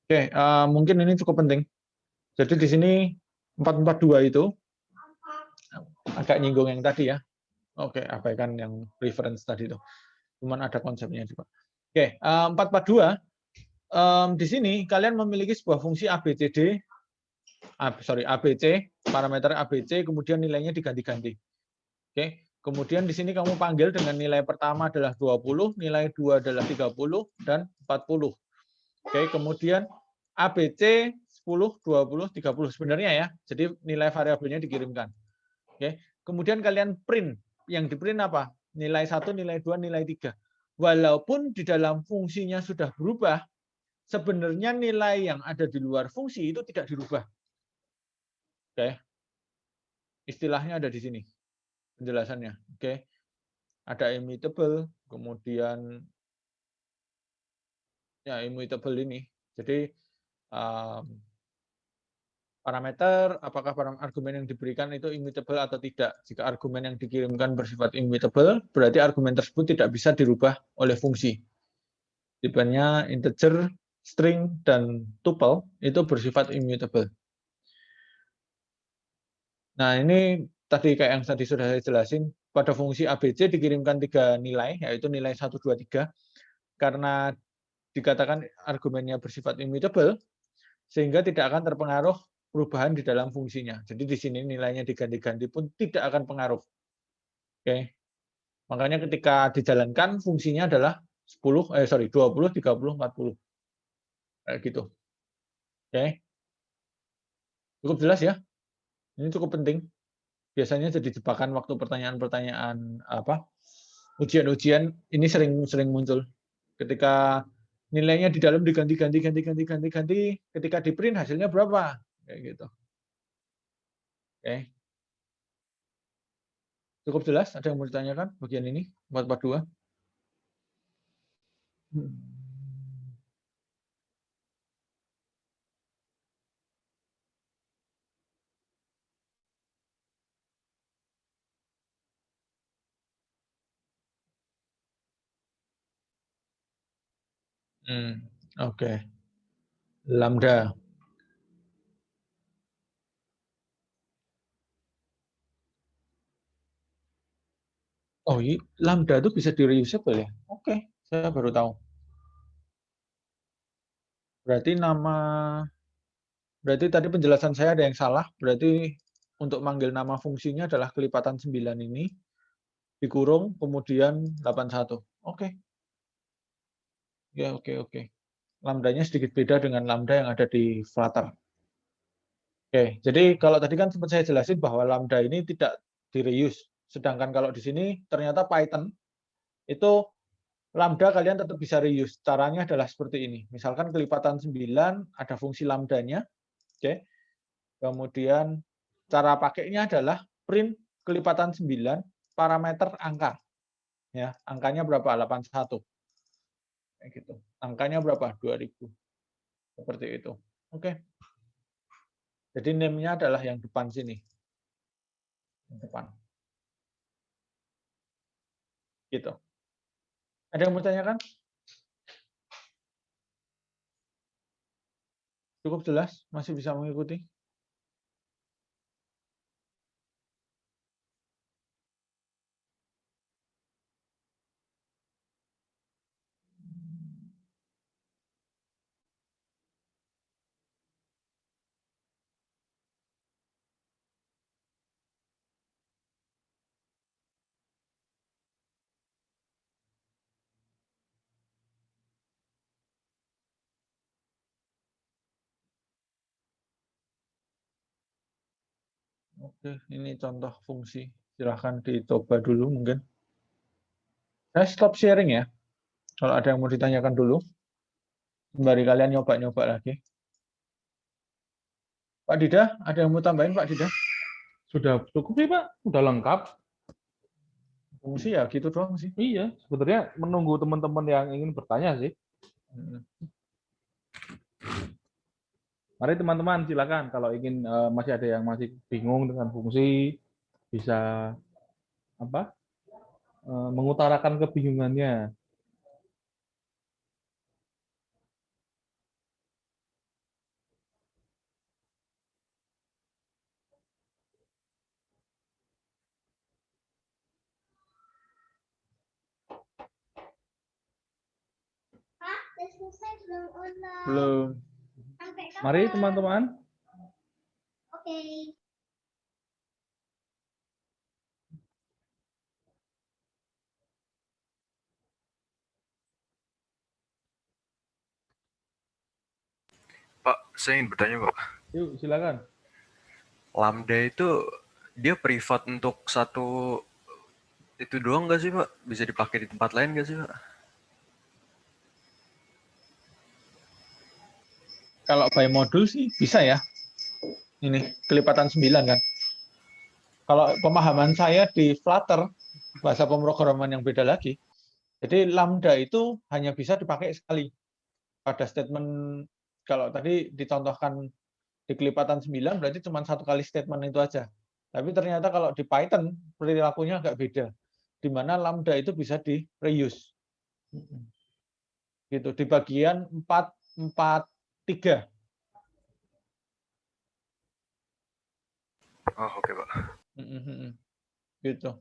Oke, mungkin ini cukup penting. Jadi di sini 442 itu agak nyinggung yang tadi ya. Oke, abaikan yang reference tadi itu. Cuman ada konsepnya juga. Oke, 442 di sini kalian memiliki sebuah fungsi ABCD, ABC, parameter ABC, kemudian nilainya diganti-ganti. Oke, kemudian di sini kamu panggil dengan nilai pertama adalah 20, nilai 2 adalah 30, dan 40. Oke, kemudian ABC 10, 20, 30 sebenarnya ya. Jadi nilai variabelnya dikirimkan. Oke, kemudian kalian print. Yang di print apa? Nilai 1, nilai 2, nilai 3. Walaupun di dalam fungsinya sudah berubah, sebenarnya nilai yang ada di luar fungsi itu tidak dirubah. Oke. Istilahnya ada di sini. Penjelasannya. Oke. Ada immutable, kemudian ya immutable ini. Jadi parameter, apakah argumen yang diberikan itu immutable atau tidak. Jika argumen yang dikirimkan bersifat immutable, berarti argumen tersebut tidak bisa dirubah oleh fungsi. Tipenya integer, string, dan tuple itu bersifat immutable. Nah, ini tadi kayak yang tadi sudah saya jelasin, pada fungsi ABC dikirimkan 3 nilai, yaitu nilai 1, 2, 3. Karena dikatakan argumennya bersifat immutable, sehingga tidak akan terpengaruh perubahan di dalam fungsinya. Jadi di sini nilainya diganti-ganti pun tidak akan pengaruh. Oke. Makanya ketika dijalankan fungsinya adalah 20, 30, 40. Kayak gitu. Oke. Cukup jelas ya? Ini cukup penting. Biasanya jadi jebakan waktu pertanyaan-pertanyaan ujian-ujian ini sering muncul. Ketika nilainya di dalam diganti-ganti, ketika di print hasilnya berapa? Kayak gitu. Oke. Cukup jelas? Ada yang mau ditanyakan bagian ini? 442? Oke. Lambda. Oh, lambda itu bisa di-reusable ya? Oke, saya baru tahu. Berarti tadi penjelasan saya ada yang salah. Berarti untuk manggil nama fungsinya adalah kelipatan 9 ini dikurung kemudian 81. Oke. Ya, oke. Lambdanya sedikit beda dengan lambda yang ada di Flutter. Oke, jadi kalau tadi kan sempat saya jelasin bahwa lambda ini tidak di-reuse. Sedangkan kalau di sini ternyata Python itu lambda kalian tetap bisa reuse. Caranya adalah seperti ini. Misalkan kelipatan 9 ada fungsi lambdanya. Oke. Kemudian cara pakainya adalah print kelipatan 9 parameter angka. Ya, angkanya berapa? 81. Kayak gitu. Angkanya berapa? 2000. Seperti itu. Oke. Jadi name-nya adalah yang depan sini. Yang depan. Gitu. Ada yang mau tanyakan? Cukup jelas? Masih bisa mengikuti? Oke, ini contoh fungsi. Silahkan dicoba dulu mungkin. Saya stop sharing ya. Kalau ada yang mau ditanyakan dulu. Sembari kalian nyoba-nyoba lagi. Pak Dida, ada yang mau tambahin Pak Dida? Sudah cukup sih Pak, sudah lengkap. Fungsi ya gitu doang sih. Iya, sebenarnya menunggu teman-teman yang ingin bertanya sih. Mari teman-teman silakan kalau ingin masih ada yang masih bingung dengan fungsi bisa mengutarakan kebingungannya. Belum. Mari teman-teman. Pak, saya ingin bertanya Pak. Yuk silakan. Lambda itu dia privat untuk satu itu doang nggak sih Pak? Bisa dipakai di tempat lain nggak sih Pak? Kalau by modul sih bisa ya. Ini kelipatan 9 kan. Kalau pemahaman saya di Flutter, bahasa pemrograman yang beda lagi, jadi lambda itu hanya bisa dipakai sekali. Pada statement, kalau tadi dicontohkan di kelipatan 9, berarti cuma satu kali statement itu aja. Tapi ternyata kalau di Python, perilakunya agak beda. Di mana lambda itu bisa di reuse. Gitu, di bagian 443. Oh, oke, Pak. Gitu.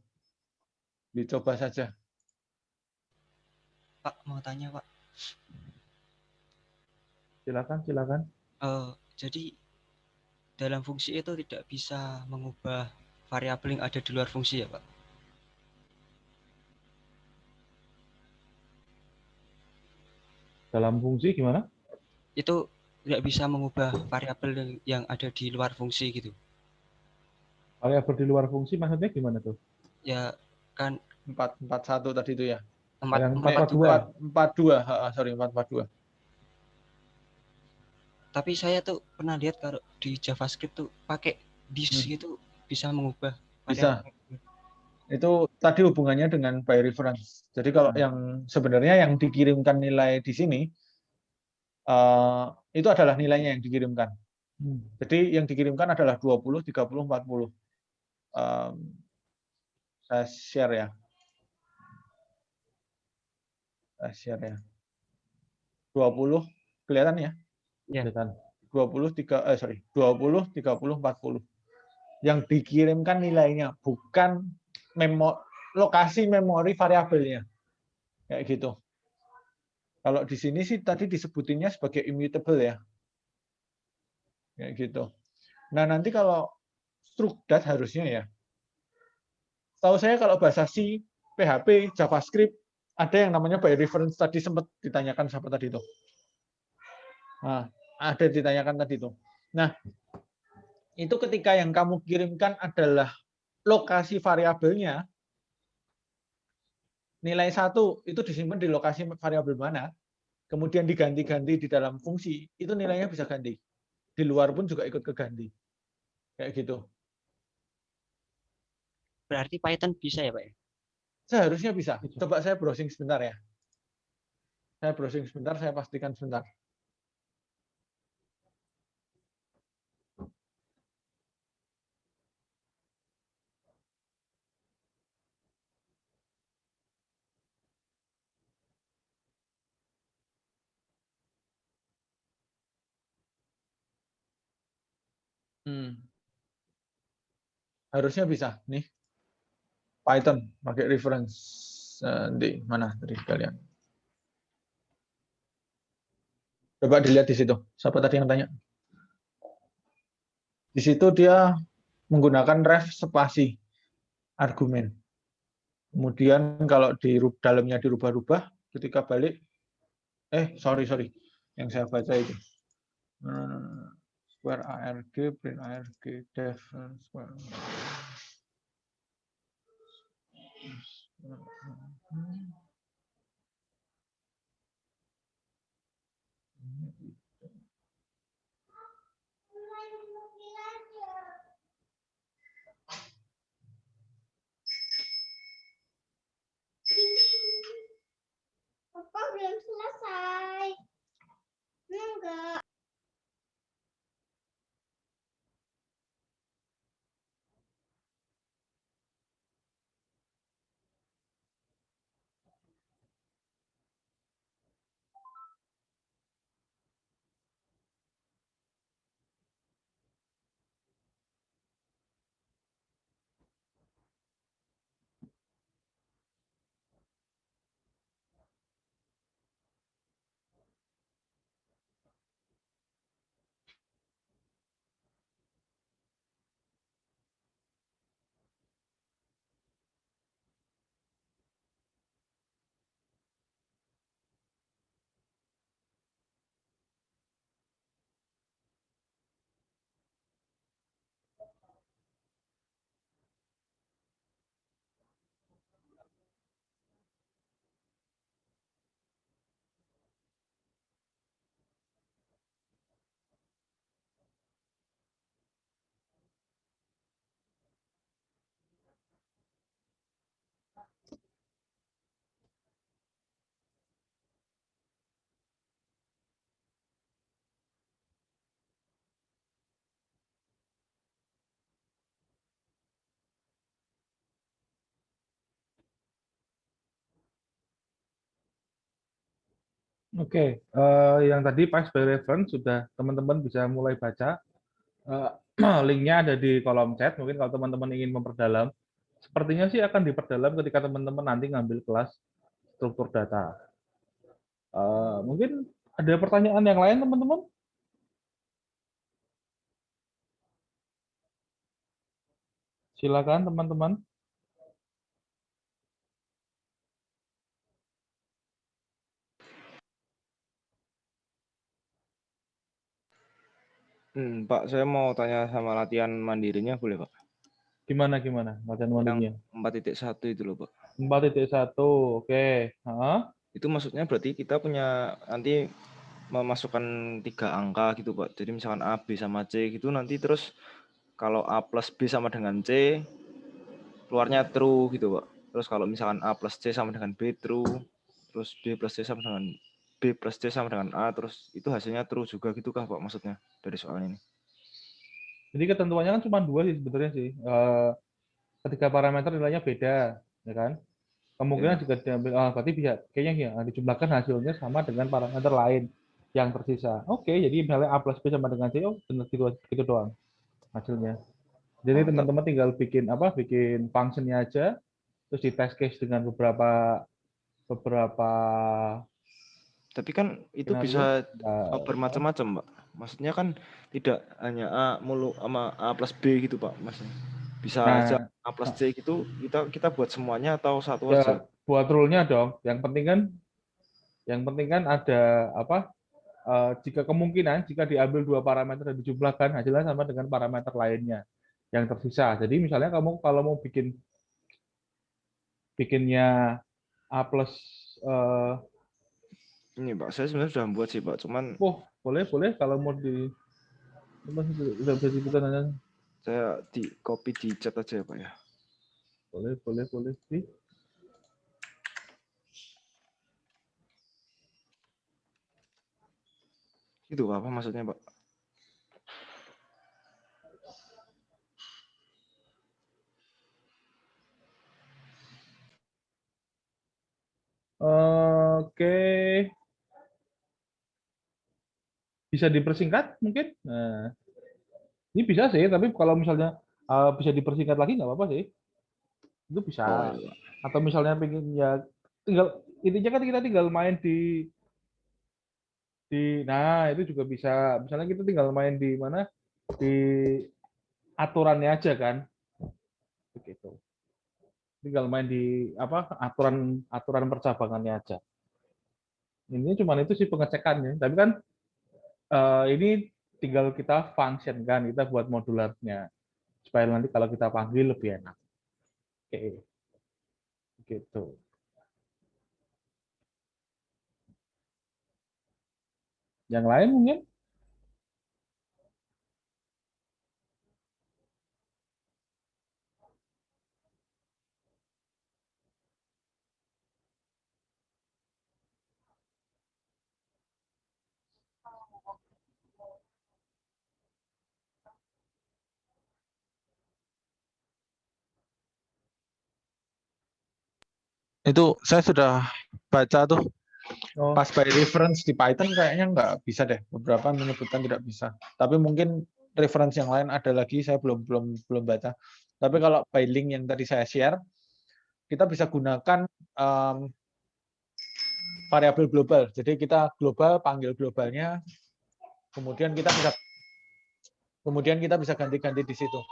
Dicoba saja. Pak, mau tanya, Pak. Silakan. Jadi dalam fungsi itu tidak bisa mengubah variabel yang ada di luar fungsi ya, Pak? Dalam fungsi gimana? Itu tidak bisa mengubah variabel yang ada di luar fungsi gitu. Variabel di luar fungsi maksudnya gimana tuh? Ya kan 441 tadi itu ya. Yang 442. Sorry, 442. Tapi saya tuh pernah lihat kalau di JavaScript tuh pakai this gitu bisa mengubah Bisa. variabel. Itu tadi hubungannya dengan by reference. Jadi kalau yang sebenarnya yang dikirimkan nilai di sini itu adalah nilainya yang dikirimkan. Jadi yang dikirimkan adalah 20, 30, 40. Saya share ya. 20 kelihatan ya? Ya. 20, 30, 40. Yang dikirimkan nilainya, bukan lokasi memori variabelnya. Kayak gitu. Kalau di sini sih tadi disebutinnya sebagai immutable ya. Kayak gitu. Nah, nanti kalau struct.dat harusnya ya. Tahu saya kalau bahasa C, PHP, JavaScript, ada yang namanya by reference tadi sempat ditanyakan siapa tadi itu. Nah, ada ditanyakan tadi itu. Nah, itu ketika yang kamu kirimkan adalah lokasi variabelnya, nilai 1 itu disimpan di lokasi variabel mana, kemudian diganti-ganti di dalam fungsi, itu nilainya bisa ganti. Di luar pun juga ikut keganti. Kayak gitu. Berarti Python bisa ya, Pak ya? Seharusnya bisa. Coba saya browsing sebentar ya. Saya browsing sebentar, saya pastikan sebentar. Harusnya bisa nih. Python pakai reference di mana tadi kalian? Coba dilihat di situ. Siapa tadi yang tanya? Di situ dia menggunakan ref spasi argumen. Kemudian kalau di dalamnya dirubah-rubah, ketika balik, sorry, yang saya baca itu. Square ARG, print ARG, def, square. Papa belum selesai. Enggak. Oke, yang tadi pas by reference sudah teman-teman bisa mulai baca. Eh, linknya ada di kolom chat. Mungkin kalau teman-teman ingin memperdalam, sepertinya sih akan diperdalam ketika teman-teman nanti ngambil kelas struktur data. Mungkin ada pertanyaan yang lain, teman-teman? Silakan, teman-teman. Pak, saya mau tanya sama latihan mandirinya boleh, Pak? Gimana latihan mandirinya? Yang 4.1 itu loh, Pak. 4.1, oke. Itu maksudnya berarti kita punya nanti memasukkan 3 angka gitu, Pak. Jadi misalkan A, B sama C gitu nanti terus kalau A plus B sama dengan C keluarnya true gitu, Pak. Terus kalau misalkan A plus C sama dengan B true, terus B plus C sama dengan B plus C sama dengan A, terus itu hasilnya true juga gitu kah, Pak, maksudnya dari soal ini? Jadi ketentuannya kan cuma 2 sih sebenarnya sih. Ketika parameter nilainya beda, ya kan? Kemungkinan Ya. juga diambil, berarti bisa kayaknya ya dijumlahkan hasilnya sama dengan parameter lain yang tersisa. Oke, jadi misalnya A plus B sama dengan C, oh benar gitu doang hasilnya. Jadi teman-teman tinggal bikin bikin functionnya aja, terus di test case dengan beberapa Tapi kan itu skenario. bisa bermacam-macam, Pak. Maksudnya kan tidak hanya A mulu sama A plus B gitu, Pak. Maksudnya bisa aja Nah, A plus C gitu kita buat semuanya atau satu ya aja? buat rule-nya dong. Yang penting kan ada jika kemungkinan jika diambil 2 parameter dan dijumlahkan hasilnya sama dengan parameter lainnya yang tersisa. Jadi misalnya kamu kalau mau bikinnya A plus Ini, Pak, saya sebenarnya sudah membuat sih, Pak. Cuman boleh kalau mau udah bisa dibuka aja. saya di copy di chat aja ya, Pak ya. Boleh sih. Itu apa maksudnya, Pak? Oke. Bisa dipersingkat mungkin. Nah, ini bisa sih, tapi kalau misalnya bisa dipersingkat lagi nggak apa-apa sih. Itu bisa. Oh iya, Pak. Atau misalnya pengen ya tinggal intinya kan kita tinggal main nah itu juga bisa. Misalnya kita tinggal main di mana di aturannya aja kan. Begitu. Tinggal main di aturan aturan percabangannya aja. Ini cuma itu sih pengecekannya. Tapi kan ini tinggal kita function kan, kita buat modularnya supaya nanti kalau kita panggil lebih enak. Oke, gitu. Yang lain mungkin? Itu saya sudah baca tuh Oh, pas by reference di Python kayaknya nggak bisa deh. Beberapa menyebutkan tidak bisa. Tapi mungkin reference yang lain ada lagi, saya belum baca. Tapi kalau by link yang tadi saya share, kita bisa gunakan variabel global. Jadi kita global panggil globalnya, kemudian kita bisa ganti-ganti di situ.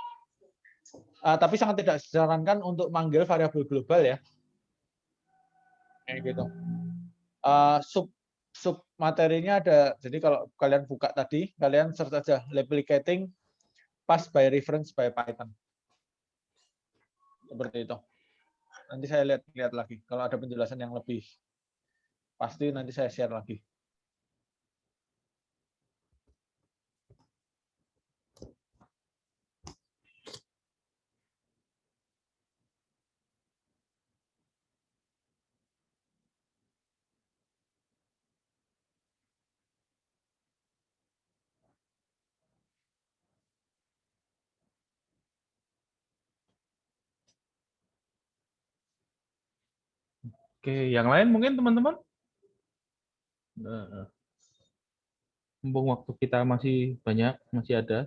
Tapi sangat tidak disarankan untuk manggil variabel global ya. Kayak gitu. Sub materinya ada. Jadi kalau kalian buka tadi, kalian search aja replicating pass by reference by Python. Seperti itu. Nanti saya lihat lagi. Kalau ada penjelasan yang lebih pasti nanti saya share lagi. oke, yang lain mungkin teman-teman? Mumpung waktu kita masih banyak, masih ada.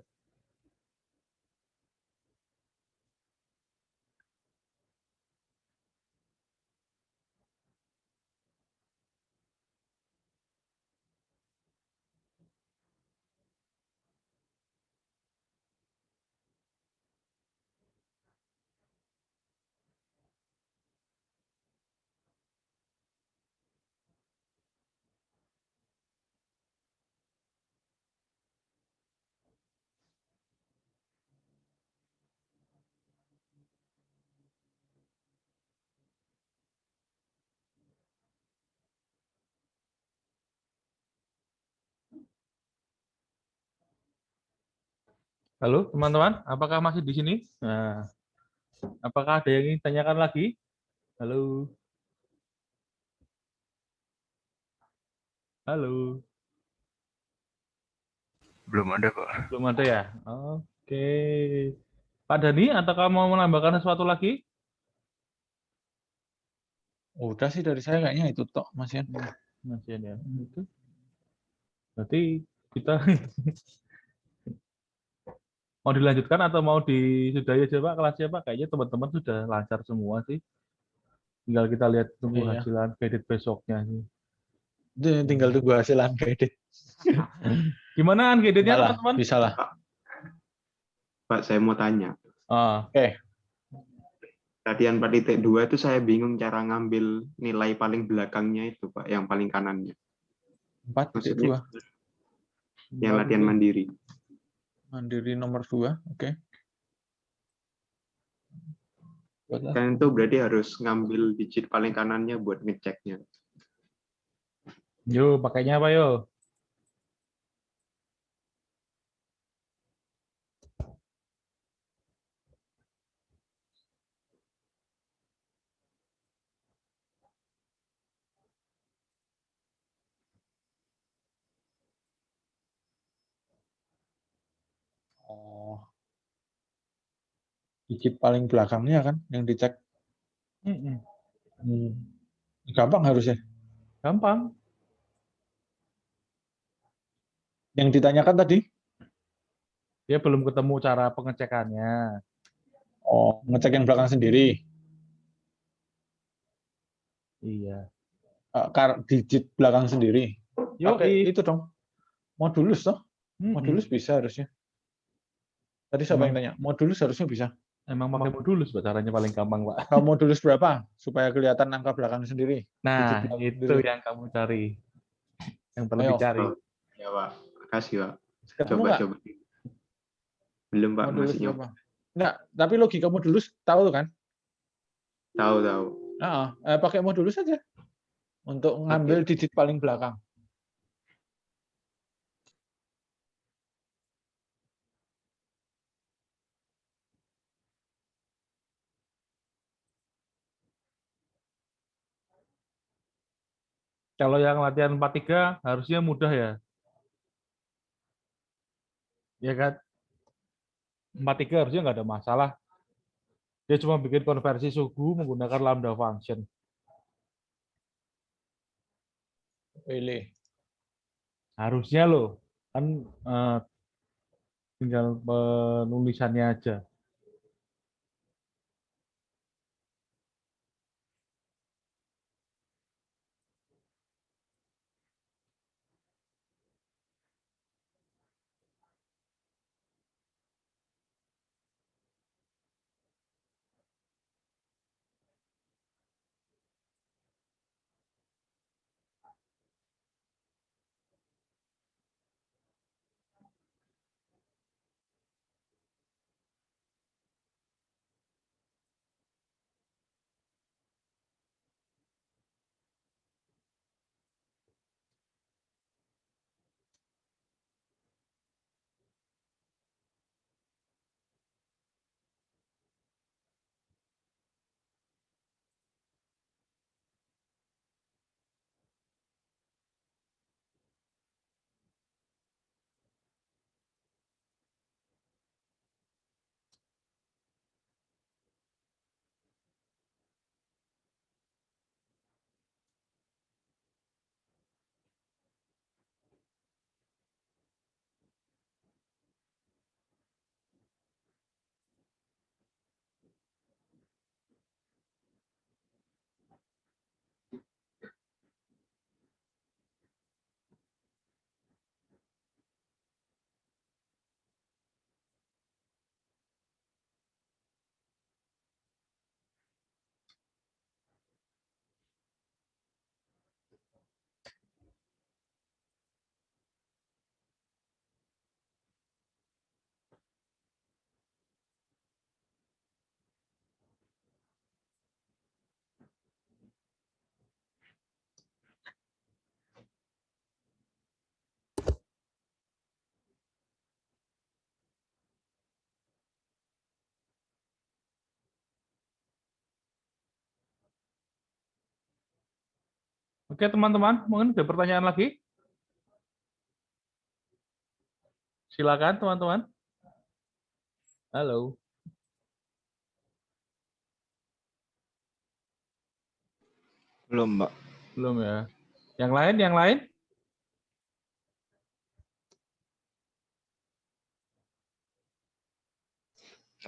Halo, teman-teman, apakah masih di sini? Nah, apakah ada yang ingin tanyakan lagi? Halo, halo, Belum ada, Pak. belum ada ya? Oke. Pak Dani, atau mau menambahkan sesuatu lagi? Udah sih dari saya kayaknya itu tok, Mas Yan. Masih ada. Itu. Berarti kita mau dilanjutkan atau mau disudahi aja Pak kelasnya Pak? Kayaknya teman-teman sudah lancar semua sih. Tinggal kita lihat tunggu Iya. hasilan kredit besoknya sih. Tinggal tunggu hasil unguided. Gimana kreditnya Malah, teman-teman? bisa lah. Pak, saya mau tanya. Ah, Oke. Latihan 4.2 itu saya bingung cara ngambil nilai paling belakangnya itu, Pak, yang paling kanannya. 4.2. Yang latihan mandiri. Mandiri nomor 2. Oke. Kan itu berarti harus ngambil digit paling kanannya buat ngeceknya. yuk pakainya apa yo? Oh, digit paling belakangnya kan yang dicek. Mm-mm. Gampang harusnya. Gampang. Yang ditanyakan tadi, Dia belum ketemu cara pengecekannya. oh, ngecek yang belakang sendiri. Iya. Digit belakang sendiri. Yo, Pakai itu dong. Modulus toh? Modulus Mm-mm. bisa harusnya. Tadi siapa yang tanya? Modulus harusnya bisa. Emang pakai modulus Pak, caranya paling gampang Pak. Kalau modulus berapa? Supaya kelihatan angka belakang sendiri. Digit Nah, belakang itu sendiri. yang kamu cari. Yang perlu Ayo. dicari. Oh, ya, Pak. Makasih, Pak. Ketemu nggak? Coba-coba. Belum, Pak. Modulus Masih nyoba. berapa? Enggak, tapi logika modulus tahu tuh kan? Tahu. Pakai modulus saja untuk ngambil Oke. digit paling belakang. Kalau yang latihan 4-3 harusnya mudah ya. Ya kan? 4-3 harusnya nggak ada masalah. Dia cuma bikin konversi suhu menggunakan lambda function. Pilih. Harusnya loh. Kan tinggal penulisannya aja. Oke, teman-teman, mungkin ada pertanyaan lagi? Silakan, teman-teman. Halo. Belum, Mbak. Belum ya. Yang lain, yang lain?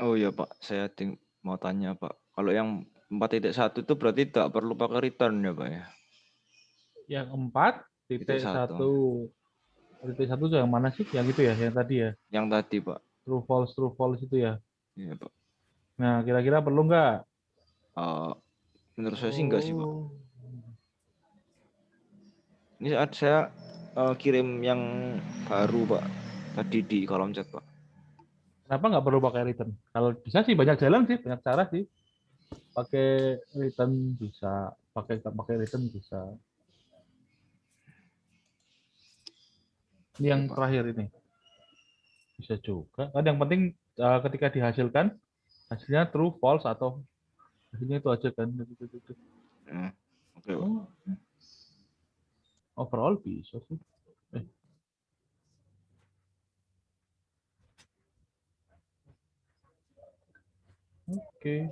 Oh iya, Pak. Saya mau tanya, Pak. Kalau yang 4.1 itu berarti tidak perlu pakai return ya, Pak ya? Yang 4.1. Titik 1 itu yang mana sih? Yang itu ya, yang tadi ya. Yang tadi, Pak. True false itu ya. Iya, Pak. Nah, kira-kira perlu nggak? Menurut saya sih enggak sih, Pak. Oh. Ini saat saya kirim yang baru, Pak. Tadi di kolom chat, Pak. Kenapa nggak perlu pakai return? Kalau bisa sih banyak jalan sih, banyak cara sih. Pakai return bisa, pakai return bisa. Ini yang terakhir ini. Bisa juga. Kan yang penting ketika dihasilkan, hasilnya true, false, atau hasilnya itu aja kan. Oke, Pak. Oh. Overall bisa sih. Oke.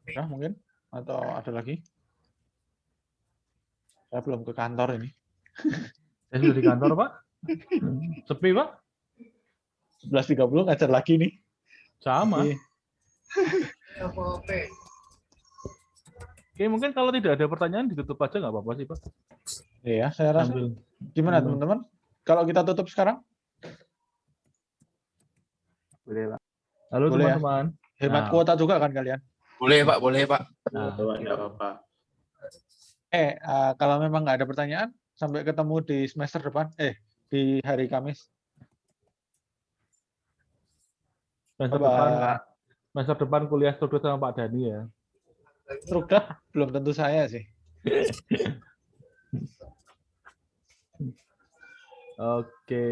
Ya, mungkin atau ada lagi? Saya belum ke kantor ini. Saya sudah di kantor, Pak. Sepi, Pak. 11.30 ngajar lagi nih. Sama. Oke. Oke, mungkin kalau tidak ada pertanyaan ditutup aja nggak apa-apa sih, Pak. Iya, saya rasa. Gimana teman-teman? Kalau kita tutup sekarang? Boleh, Pak. Halo Boleh ya? teman-teman. Hemat kuota juga kan kalian? Boleh, Pak. Boleh, Pak. Nah, Tidak apa-apa. Kalau memang nggak ada pertanyaan, sampai ketemu di semester depan. Di hari Kamis. semester depan kuliah struktur sama Pak Dani ya. Struktur belum tentu saya sih. Oke.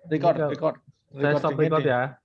Record. Saya stop record ya.